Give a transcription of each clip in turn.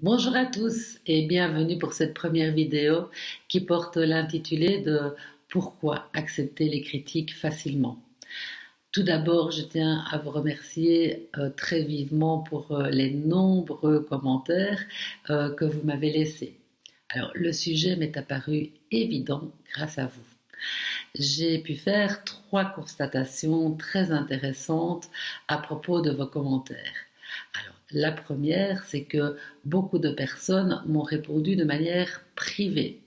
Bonjour à tous et bienvenue pour cette première vidéo qui porte l'intitulé de Pourquoi accepter les critiques facilement. Tout d'abord, je tiens à vous remercier très vivement pour les nombreux commentaires que vous m'avez laissés. Alors, le sujet m'est apparu évident grâce à vous. J'ai pu faire 3 constatations très intéressantes à propos de vos commentaires. Alors, la première, c'est que beaucoup de personnes m'ont répondu de manière privée.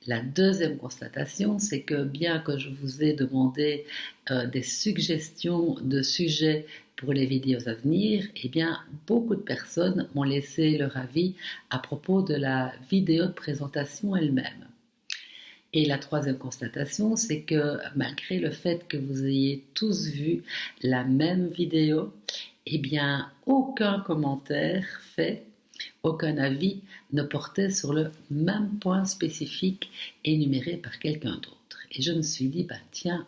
La deuxième constatation, c'est que bien que je vous ai demandé des suggestions de sujets pour les vidéos à venir, eh bien, beaucoup de personnes m'ont laissé leur avis à propos de la vidéo de présentation elle-même. Et la troisième constatation, c'est que malgré le fait que vous ayez tous vu la même vidéo, eh bien, aucun commentaire fait, aucun avis ne portait sur le même point spécifique énuméré par quelqu'un d'autre. Et je me suis dit, bah tiens,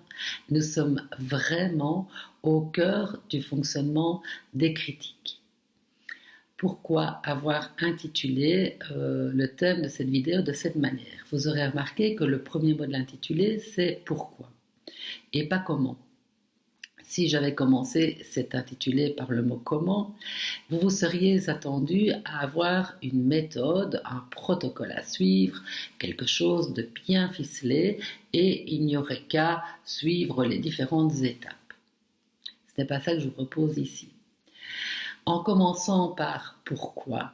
nous sommes vraiment au cœur du fonctionnement des critiques. Pourquoi avoir intitulé le thème de cette vidéo de cette manière? Vous aurez remarqué que le premier mot de l'intitulé, c'est pourquoi et pas comment. Si j'avais commencé cet intitulé par le mot comment, vous vous seriez attendu à avoir une méthode, un protocole à suivre, quelque chose de bien ficelé, et il n'y aurait qu'à suivre les différentes étapes. Ce n'est pas ça que je vous propose ici. En commençant par pourquoi,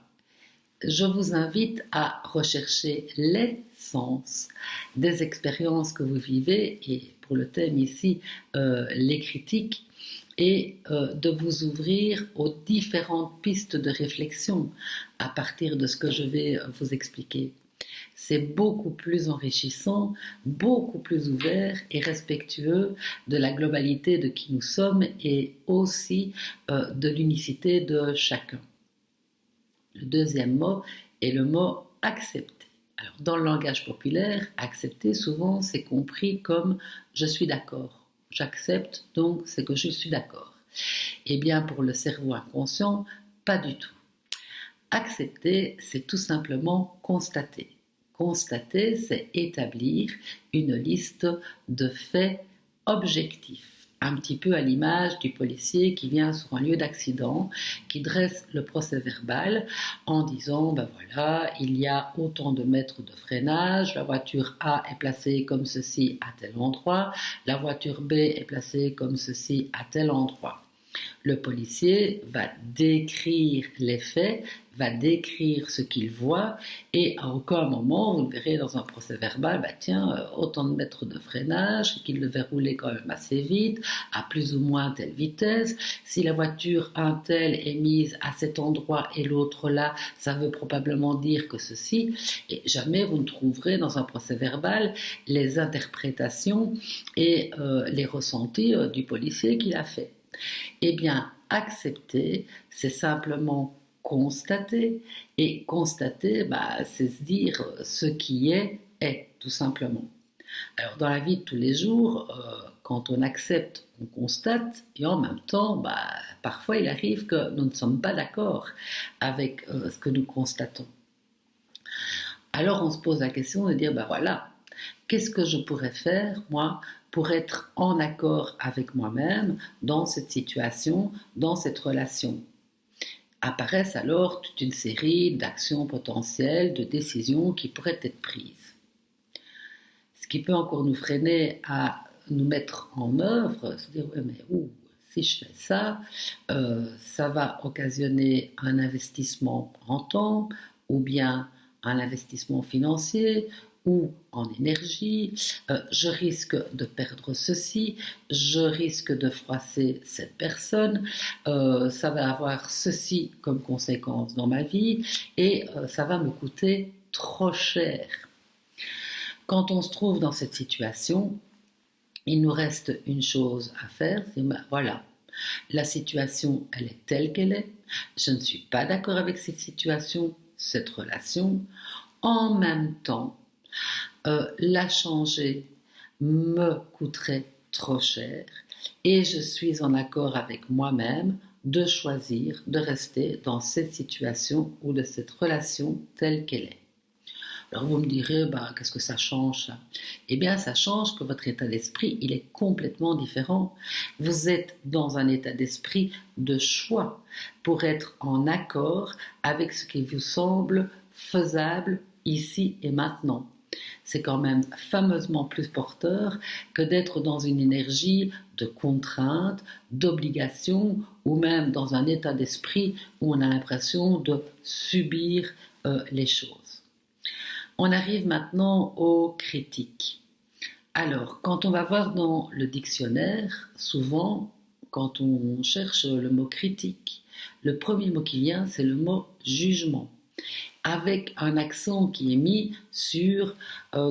je vous invite à rechercher l'essence des expériences que vous vivez, et pour le thème ici, les critiques, et de vous ouvrir aux différentes pistes de réflexion à partir de ce que je vais vous expliquer. C'est beaucoup plus enrichissant, beaucoup plus ouvert et respectueux de la globalité de qui nous sommes et aussi de l'unicité de chacun. Le deuxième mot est le mot accepter. Alors, dans le langage populaire, accepter, souvent, c'est compris comme je suis d'accord. J'accepte, donc c'est que je suis d'accord. Eh bien, pour le cerveau inconscient, pas du tout. Accepter, c'est tout simplement constater. Constater, c'est établir une liste de faits objectifs. Un petit peu à l'image du policier qui vient sur un lieu d'accident, qui dresse le procès verbal en disant, ben voilà, il y a autant de mètres de freinage, la voiture A est placée comme ceci à tel endroit, la voiture B est placée comme ceci à tel endroit. Le policier va décrire les faits, va décrire ce qu'il voit, et à aucun moment, vous le verrez dans un procès verbal, bah tiens, autant de mètres de freinage, qu'il devait rouler quand même assez vite, à plus ou moins telle vitesse. Si la voiture un tel est mise à cet endroit et l'autre là, ça veut probablement dire que ceci, et jamais vous ne trouverez dans un procès verbal les interprétations et les ressentis du policier qui l'a fait. Eh bien, accepter, c'est simplement constater, et constater, bah, c'est se dire ce qui est, tout simplement. Alors, dans la vie de tous les jours, quand on accepte, on constate, et en même temps, bah, parfois il arrive que nous ne sommes pas d'accord avec ce que nous constatons. Alors, on se pose la question de dire, bah voilà, qu'est-ce que je pourrais faire, moi, pour être en accord avec moi-même dans cette situation, dans cette relation? Apparaissent alors toute une série d'actions potentielles, de décisions qui pourraient être prises. Ce qui peut encore nous freiner à nous mettre en œuvre, se dire, ouais, mais si je fais ça, ça va occasionner un investissement en temps, ou bien un investissement financier, ou en énergie, je risque de perdre ceci, je risque de froisser cette personne, ça va avoir ceci comme conséquence dans ma vie, et ça va me coûter trop cher. Quand on se trouve dans cette situation, il nous reste une chose à faire, c'est ben voilà, la situation elle est telle qu'elle est, je ne suis pas d'accord avec cette situation, cette relation, en même temps, la changer me coûterait trop cher et je suis en accord avec moi-même, de choisir de rester dans cette situation ou de cette relation telle qu'elle est. Alors vous me direz, qu'est-ce que ça change ça? Eh bien, ça change que votre état d'esprit, il est complètement différent. Vous êtes dans un état d'esprit de choix pour être en accord avec ce qui vous semble faisable ici et maintenant. C'est quand même fameusement plus porteur que d'être dans une énergie de contrainte, d'obligation ou même dans un état d'esprit où on a l'impression de subir les choses. On arrive maintenant aux critiques. Alors, quand on va voir dans le dictionnaire, souvent, quand on cherche le mot critique, le premier mot qui vient, c'est le mot jugement, avec un accent qui est mis sur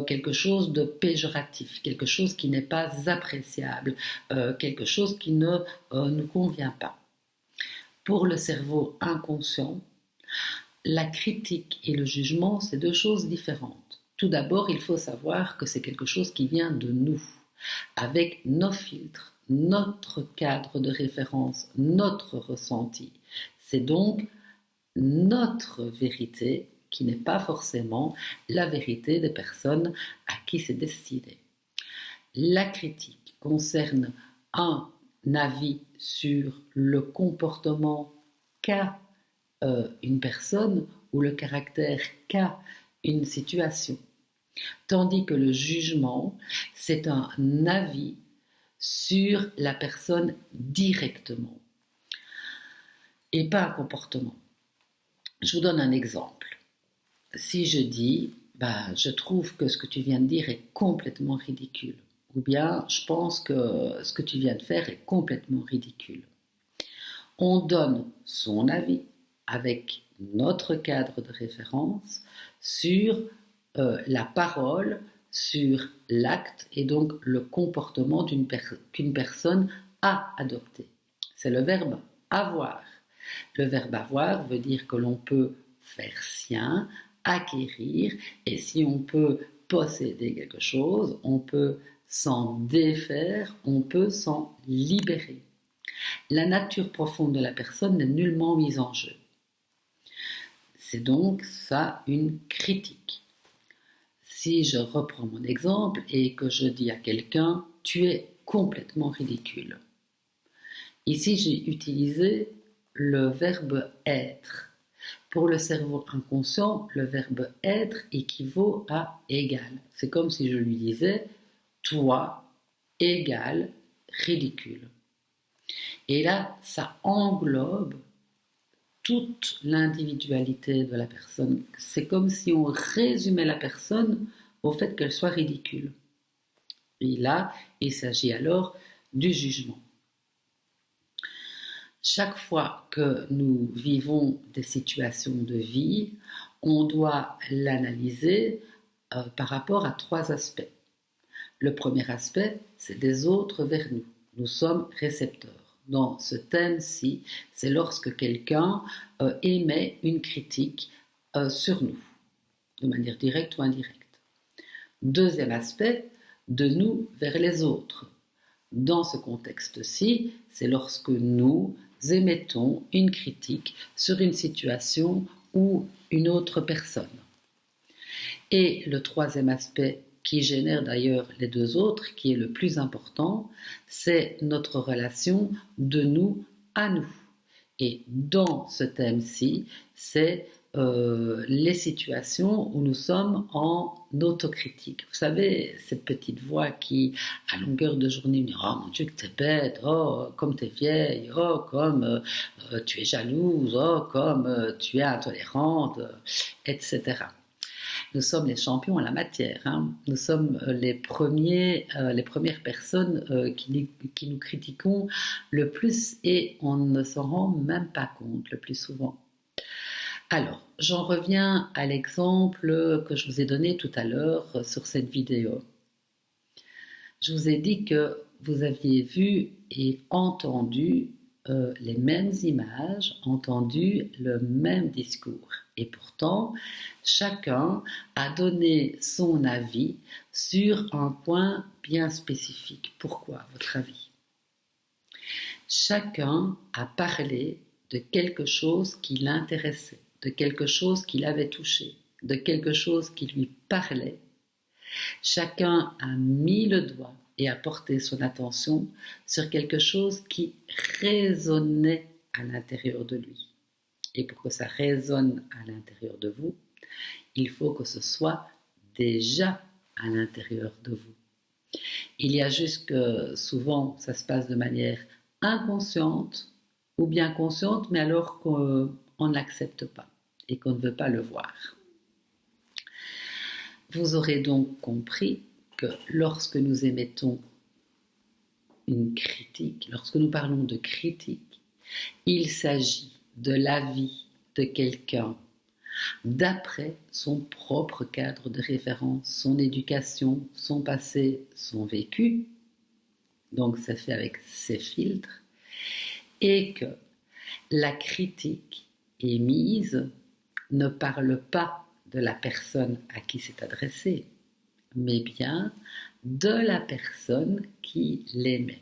quelque chose de péjoratif, quelque chose qui n'est pas appréciable, quelque chose qui ne nous convient pas. Pour le cerveau inconscient, la critique et le jugement, c'est deux choses différentes. Tout d'abord, il faut savoir que c'est quelque chose qui vient de nous, avec nos filtres, notre cadre de référence, notre ressenti. C'est donc notre vérité qui n'est pas forcément la vérité des personnes à qui c'est destiné. La critique concerne un avis sur le comportement qu'a une personne ou le caractère qu'a une situation. Tandis que le jugement, c'est un avis sur la personne directement et pas un comportement. Je vous donne un exemple. Si je dis, je trouve que ce que tu viens de dire est complètement ridicule, ou bien je pense que ce que tu viens de faire est complètement ridicule. On donne son avis avec notre cadre de référence sur la parole, sur l'acte et donc le comportement qu'une personne a adopté. C'est le verbe avoir. Le verbe avoir veut dire que l'on peut faire sien, acquérir, et si on peut posséder quelque chose, on peut s'en défaire, on peut s'en libérer. La nature profonde de la personne n'est nullement mise en jeu. C'est donc ça une critique. Si je reprends mon exemple et que je dis à quelqu'un « tu es complètement ridicule ». Ici, j'ai utilisé le verbe être. Pour le cerveau inconscient, le verbe être équivaut à égal. C'est comme si je lui disais « toi égale ridicule ». Et là, ça englobe toute l'individualité de la personne. C'est comme si on résumait la personne au fait qu'elle soit ridicule. Et là, il s'agit alors du jugement. Chaque fois que nous vivons des situations de vie, on doit l'analyser par rapport à 3 aspects. Le premier aspect, c'est des autres vers nous. Nous sommes récepteurs. Dans ce thème-ci, c'est lorsque quelqu'un émet une critique sur nous, de manière directe ou indirecte. Deuxième aspect, de nous vers les autres. Dans ce contexte-ci, c'est lorsque nous émettons une critique sur une situation ou une autre personne. Et le troisième aspect, qui génère d'ailleurs les 2 autres, qui est le plus important, c'est notre relation de nous à nous. Et dans ce thème-ci, c'est les situations où nous sommes en autocritique. Vous savez, cette petite voix qui, à longueur de journée, me dit « Oh mon Dieu, que t'es bête, oh, comme t'es vieille, oh, comme tu es jalouse, oh, comme tu es intolérante, etc. » Nous sommes les champions en la matière. Nous sommes les premières personnes qui nous critiquons le plus et on ne s'en rend même pas compte le plus souvent. Alors, j'en reviens à l'exemple que je vous ai donné tout à l'heure sur cette vidéo. Je vous ai dit que vous aviez vu et entendu les mêmes images, entendu le même discours. Et pourtant, chacun a donné son avis sur un point bien spécifique. Pourquoi, à votre avis ? Chacun a parlé de quelque chose qui l'intéressait, de quelque chose qui l'avait touché, de quelque chose qui lui parlait. Chacun a mis le doigt et a porté son attention sur quelque chose qui résonnait à l'intérieur de lui. Et pour que ça résonne à l'intérieur de vous, il faut que ce soit déjà à l'intérieur de vous. Il y a juste que souvent ça se passe de manière inconsciente ou bien consciente, mais alors qu'on ne l'accepte pas et qu'on ne veut pas le voir. Vous aurez donc compris que lorsque nous émettons une critique, lorsque nous parlons de critique, il s'agit de l'avis de quelqu'un d'après son propre cadre de référence, son éducation, son passé, son vécu. Donc c'est fait avec ses filtres. Et que la critique émise ne parle pas de la personne à qui c'est adressé, mais bien de la personne qui l'émet.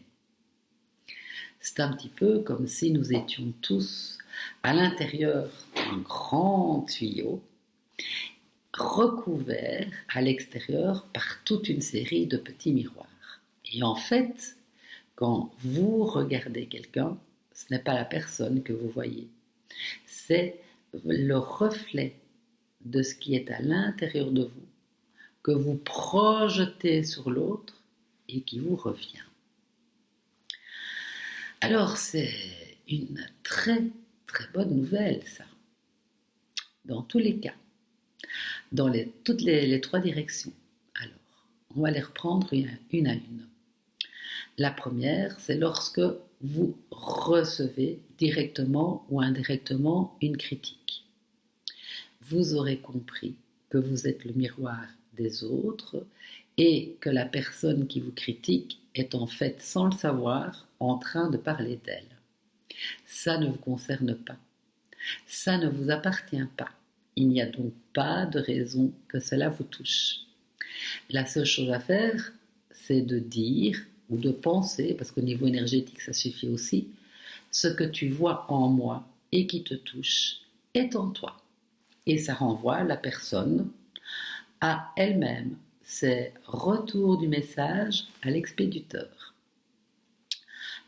C'est un petit peu comme si nous étions tous à l'intérieur d'un grand tuyau, recouvert à l'extérieur par toute une série de petits miroirs. Et en fait, quand vous regardez quelqu'un, ce n'est pas la personne que vous voyez, c'est le reflet de ce qui est à l'intérieur de vous, que vous projetez sur l'autre et qui vous revient. Alors c'est une très très bonne nouvelle ça, dans tous les cas, dans toutes les trois directions. Alors, on va les reprendre une à une. La première, c'est lorsque vous recevez directement ou indirectement une critique. Vous aurez compris que vous êtes le miroir des autres et que la personne qui vous critique est en fait, sans le savoir, en train de parler d'elle. Ça ne vous concerne pas. Ça ne vous appartient pas. Il n'y a donc pas de raison que cela vous touche. La seule chose à faire, c'est de dire ou de penser, parce qu'au niveau énergétique ça suffit aussi, ce que tu vois en moi et qui te touche est en toi. Et ça renvoie la personne à elle-même. C'est retour du message à l'expéditeur.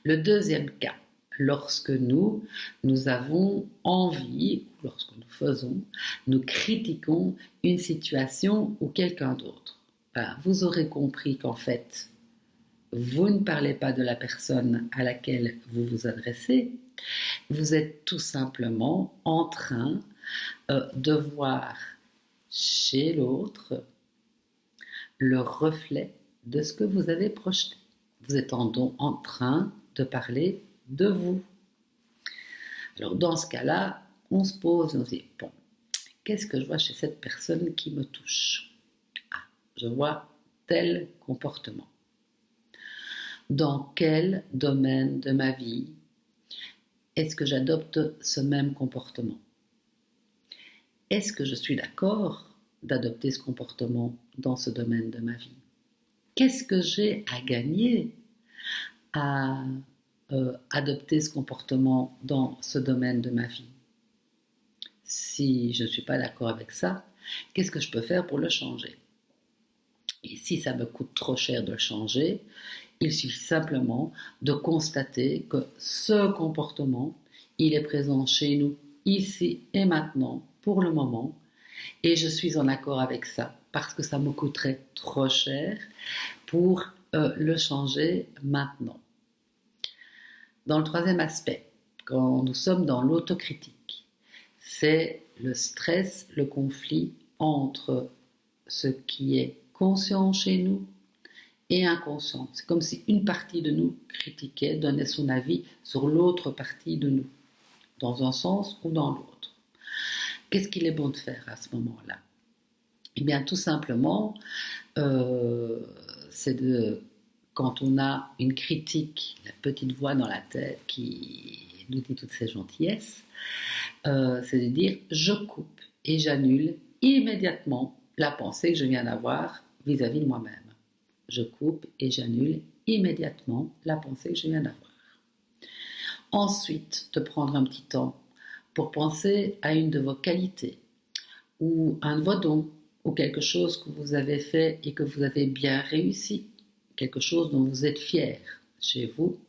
Le deuxième cas, lorsque nous avons envie, lorsque nous critiquons une situation ou quelqu'un d'autre. Vous aurez compris qu'en fait, vous ne parlez pas de la personne à laquelle vous vous adressez, vous êtes tout simplement en train de voir chez l'autre le reflet de ce que vous avez projeté. Vous êtes en train de parler de vous. Alors dans ce cas-là, on se pose, on se dit, bon, qu'est-ce que je vois chez cette personne qui me touche? Ah, je vois tel comportement. Dans quel domaine de ma vie est-ce que j'adopte ce même comportement? Est-ce que je suis d'accord d'adopter ce comportement dans ce domaine de ma vie? Qu'est-ce que j'ai à gagner à adopter ce comportement dans ce domaine de ma vie? Si je ne suis pas d'accord avec ça, qu'est-ce que je peux faire pour le changer? Et si ça me coûte trop cher de le changer, il suffit simplement de constater que ce comportement, il est présent chez nous, ici et maintenant, pour le moment, et je suis en accord avec ça, parce que ça me coûterait trop cher pour le changer maintenant. Dans le troisième aspect, quand nous sommes dans l'autocritique, c'est le stress, le conflit entre ce qui est conscient chez nous et inconscient. C'est comme si une partie de nous critiquait, donnait son avis sur l'autre partie de nous, dans un sens ou dans l'autre. Qu'est-ce qu'il est bon de faire à ce moment-là? Eh bien, tout simplement, c'est quand on a une critique, la petite voix dans la tête qui nous dit toutes ces gentillesses, c'est de dire je coupe et j'annule immédiatement la pensée que je viens d'avoir vis-à-vis de moi-même. Je coupe et j'annule immédiatement la pensée que je viens d'avoir. Ensuite, de prendre un petit temps pour penser à une de vos qualités ou un de vos dons ou quelque chose que vous avez fait et que vous avez bien réussi, quelque chose dont vous êtes fier chez vous,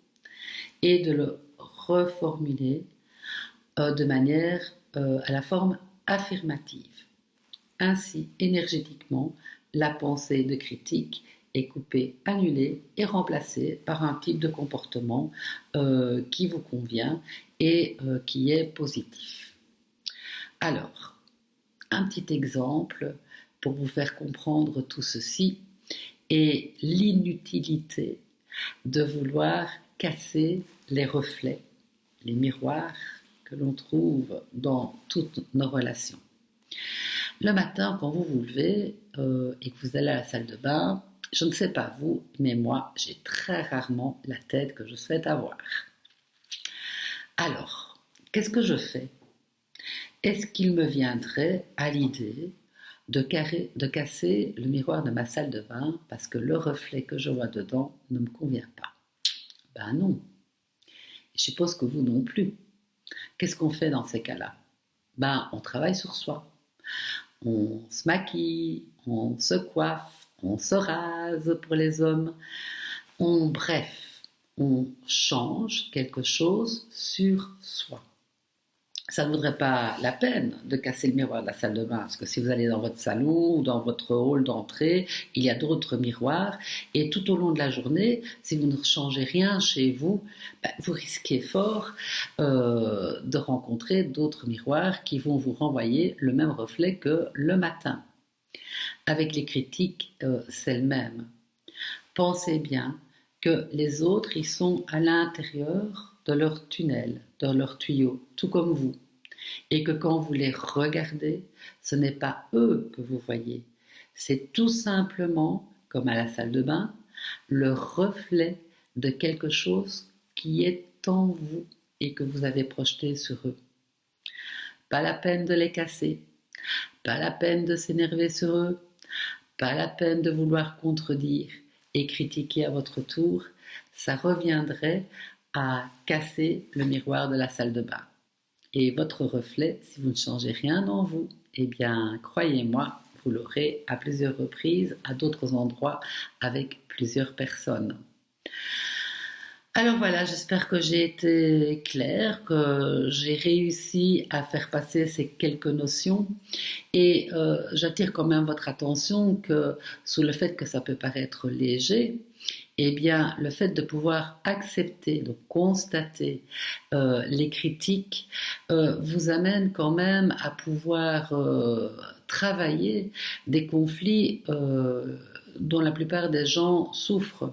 et de le reformuler de manière à la forme affirmative. Ainsi, énergétiquement, la pensée de critique est coupée, annulée et remplacée par un type de comportement qui vous convient et qui est positif. Alors, un petit exemple pour vous faire comprendre tout ceci est l'inutilité de vouloir casser les reflets, les miroirs que l'on trouve dans toutes nos relations. Le matin, quand vous vous levez et que vous allez à la salle de bain, je ne sais pas vous, mais moi, j'ai très rarement la tête que je souhaite avoir. Alors, qu'est-ce que je fais? Est-ce qu'il me viendrait à l'idée de casser le miroir de ma salle de bain parce que le reflet que je vois dedans ne me convient pas? Ben non. Je suppose que vous non plus. Qu'est-ce qu'on fait dans ces cas-là? Ben, on travaille sur soi. On se maquille, on se coiffe, on se rase pour les hommes. Bref, on change quelque chose sur soi. Ça ne vaudrait pas la peine de casser le miroir de la salle de bain, parce que si vous allez dans votre salon ou dans votre hall d'entrée, il y a d'autres miroirs, et tout au long de la journée, si vous ne changez rien chez vous, vous risquez fort de rencontrer d'autres miroirs qui vont vous renvoyer le même reflet que le matin. Avec les critiques, c'est le même. Pensez bien que les autres, ils sont à l'intérieur de leur tunnel, de leur tuyau, tout comme vous. Et que quand vous les regardez, ce n'est pas eux que vous voyez. C'est tout simplement, comme à la salle de bain, le reflet de quelque chose qui est en vous et que vous avez projeté sur eux. Pas la peine de les casser, pas la peine de s'énerver sur eux, pas la peine de vouloir contredire et critiquer à votre tour, ça reviendrait à casser le miroir de la salle de bain. Et votre reflet, si vous ne changez rien en vous, eh bien, croyez-moi, vous l'aurez à plusieurs reprises, à d'autres endroits, avec plusieurs personnes. Alors voilà, j'espère que j'ai été claire, que j'ai réussi à faire passer ces quelques notions et j'attire quand même votre attention que sous le fait que ça peut paraître léger, eh bien le fait de pouvoir accepter, de constater les critiques vous amène quand même à pouvoir travailler des conflits dont la plupart des gens souffrent.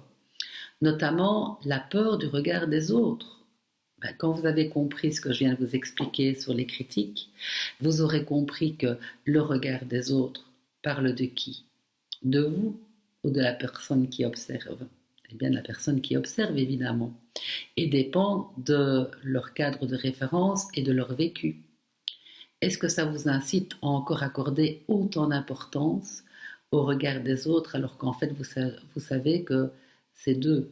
Notamment la peur du regard des autres. Quand vous avez compris ce que je viens de vous expliquer sur les critiques, vous aurez compris que le regard des autres parle de qui? De vous ou de la personne qui observe? Eh bien de la personne qui observe évidemment, et dépend de leur cadre de référence et de leur vécu. Est-ce que ça vous incite à encore accorder autant d'importance au regard des autres alors qu'en fait vous savez que c'est d'eux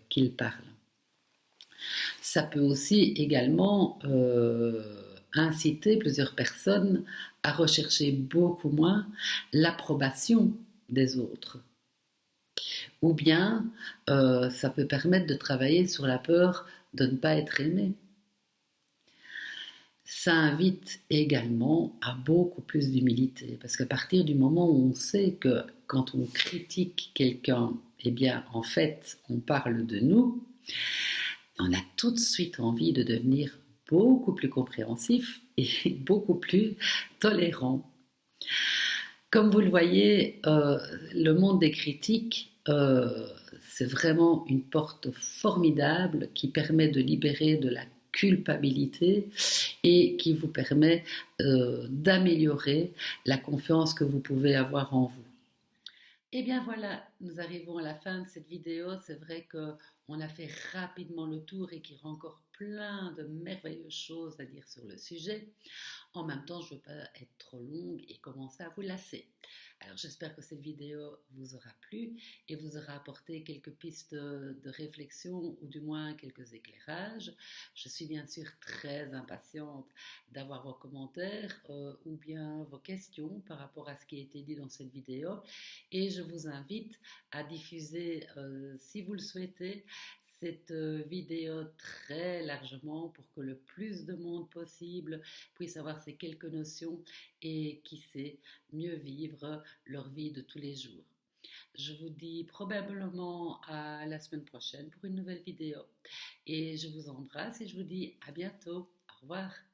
qu'ils parlent. Ça peut aussi également inciter plusieurs personnes à rechercher beaucoup moins l'approbation des autres. Ou bien ça peut permettre de travailler sur la peur de ne pas être aimé. Ça invite également à beaucoup plus d'humilité, parce qu'à partir du moment où on sait que quand on critique quelqu'un, eh bien en fait on parle de nous, on a tout de suite envie de devenir beaucoup plus compréhensif et beaucoup plus tolérant. Comme vous le voyez, le monde des critiques, c'est vraiment une porte formidable qui permet de libérer de la culpabilité et qui vous permet d'améliorer la confiance que vous pouvez avoir en vous. Et bien voilà, nous arrivons à la fin de cette vidéo. C'est vrai qu'on a fait rapidement le tour et qu'il y aura encore plein de merveilleuses choses à dire sur le sujet. En même temps, je ne veux pas être trop longue et commencer à vous lasser. Alors j'espère que cette vidéo vous aura plu et vous aura apporté quelques pistes de réflexion ou du moins quelques éclairages. Je suis bien sûr très impatiente d'avoir vos commentaires ou bien vos questions par rapport à ce qui a été dit dans cette vidéo et je vous invite à diffuser, si vous le souhaitez, cette vidéo très largement pour que le plus de monde possible puisse avoir ces quelques notions et qui sait mieux vivre leur vie de tous les jours. Je vous dis probablement à la semaine prochaine pour une nouvelle vidéo et je vous embrasse et je vous dis à bientôt. Au revoir.